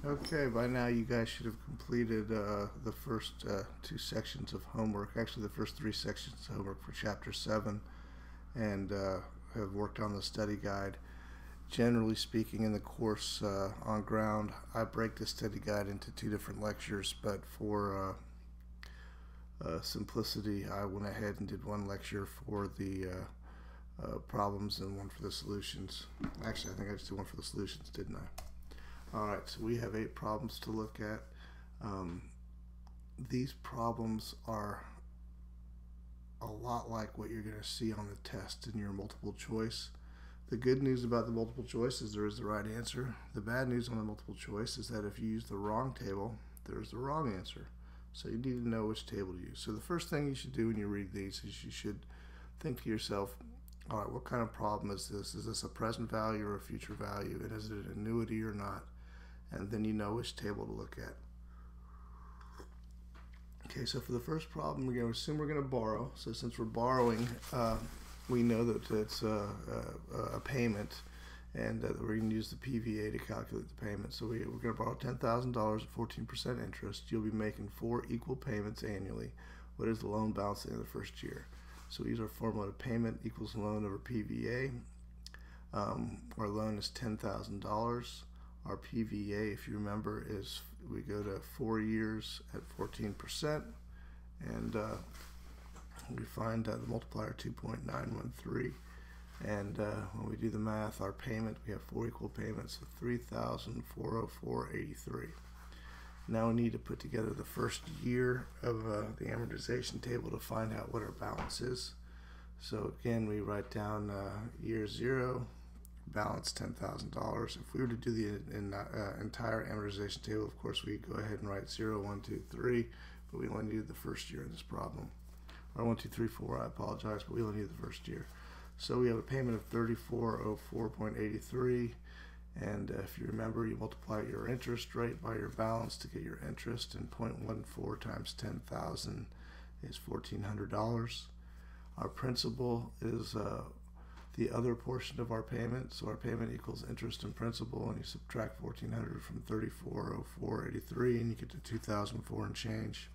Okay, by now you guys should have completed the first two sections of homework, actually the first three sections of homework for Chapter 7, and have worked on the study guide. Generally speaking, in the course on ground, I break the study guide into two different lectures, but for simplicity, I went ahead and did one lecture for the problems and one for the solutions. Actually, I think I just did one for the solutions, didn't I? Alright, so we have 8 problems to look at. Um, these problems are a lot like what you're going to see on the test in your multiple choice. The good news about the multiple choice is there is the right answer. The bad news on the multiple choice is that if you use the wrong table, there's the wrong answer. So you need to know which table to use. So the first thing you should do when you read these is you should think to yourself, all right, what kind of problem is this? Is this a present value or a future value? And is it an annuity or not? And then you know which table to look at. Okay, so for the first problem, we're going to assume we're going to borrow. So since we're borrowing, we know that it's a payment, and we're going to use the PVA to calculate the payment. So we're going to borrow $10,000 at 14% interest. You'll be making 4 equal payments annually. What is the loan balance in the first year? So we use our formula to payment equals loan over PVA. Our loan is $10,000. Our PVA, if you remember, is we go to 4 years at 14%, and we find the multiplier 2.913. And when we do the math, our payment, we have 4 equal payments of $3,404.83. Now we need to put together the first year of the amortization table to find out what our balance is. So again, we write down year 0, balance $10,000. If we were to do the entire amortization table, of course we go ahead and write 0, 1, 2, 3, but we only need the first year in this problem. Or 1, 2, 3, 4, I apologize, but we only need the first year. So we have a payment of $3,404.83, and if you remember, you multiply your interest rate by your balance to get your interest, and 0.14 times 10,000 is $1,400. Our principal is the other portion of our payment, so our payment equals interest and principal, and you subtract 1,400 from 3,404.83, and you get to 2,004 and change.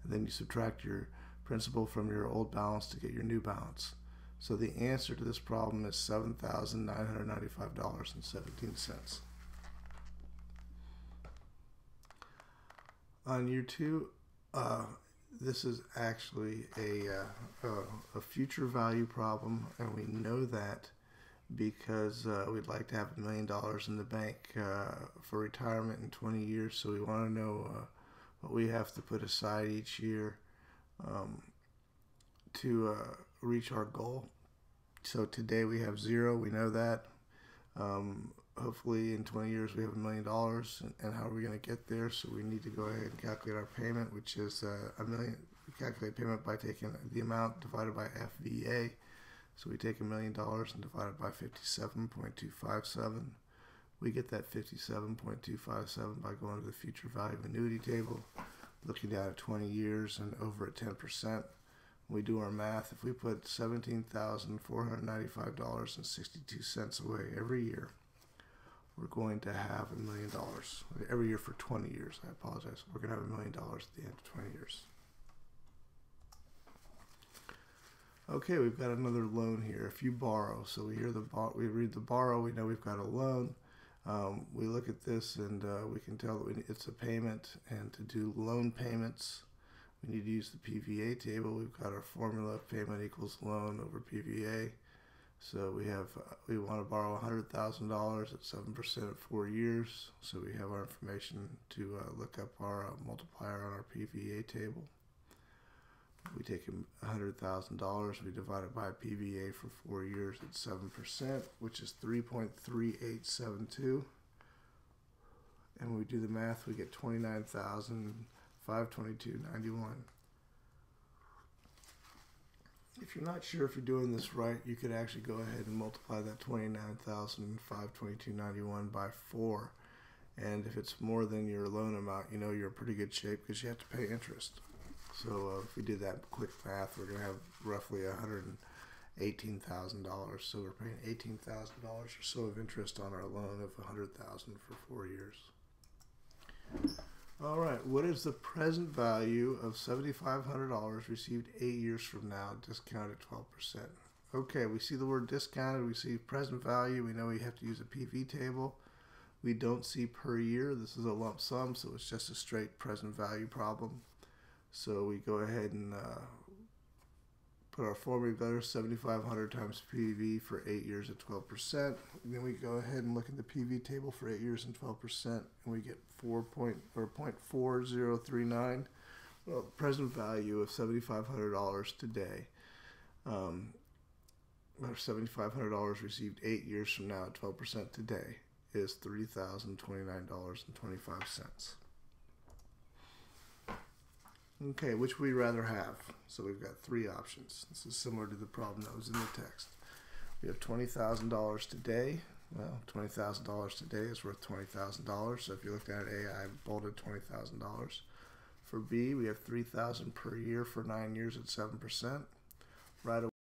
And then you subtract your principal from your old balance to get your new balance. So the answer to this problem is $7,995.17. On year 2, this is actually a future value problem, and we know that because we'd like to have $1 million in the bank for retirement in 20 years. So we want to know what we have to put aside each year to reach our goal. So today we have 0, we know that. Hopefully in 20 years we have $1 million, and how are we going to get there? So we need to go ahead and calculate our payment, which is $1 million. We calculate payment by taking the amount divided by FVA. So we take $1 million and divide it by 57.257. We get that 57.257 by going to the future value of annuity table, looking down at 20 years and over at 10%. When we do our math, if we put $17,495.62 away every year, we're going to have $1 million. Every year for 20 years, I apologize. We're going to have $1 million at the end of 20 years. Okay, we've got another loan here. If you borrow, so we read the borrow, we know we've got a loan. We look at this and we can tell that it's a payment, and to do loan payments, we need to use the PVA table. We've got our formula, payment equals loan over PVA. So we want to borrow $100,000 at 7% at 4 years. So we have our information to look up our multiplier on our PVA table. We take $100,000, we divide it by PVA for 4 years at 7%, which is 3.3872. And when we do the math, we get $29,522.91. If you're not sure if you're doing this right, you could actually go ahead and multiply that $29,522.91 by 4. And if it's more than your loan amount, you know you're in pretty good shape because you have to pay interest. So if we did that quick math, we're going to have roughly $118,000. So we're paying $18,000 or so of interest on our loan of $100,000 for 4 years. All right, what is the present value of $7,500 received 8 years from now, discounted 12%? Okay, we see the word discounted, we see present value, we know we have to use a PV table. We don't see per year, this is a lump sum, so it's just a straight present value problem. So we go ahead and put our formula together, 7,500 times PV for 8 years at 12%. And then we go ahead and look at the PV table for 8 years and 12%, and we get 0.4039. Well, present value of $7,500 today, or $7,500 received 8 years from now at 12% today, is $3,029.25. Okay, which would we rather have? So we've got three options. This is similar to the problem that was in the text. We have $20,000 today. Well, $20,000 today is worth $20,000. So if you looked at A, I bolded $20,000. For B, we have $3,000 per year for 9 years at 7%. Right away.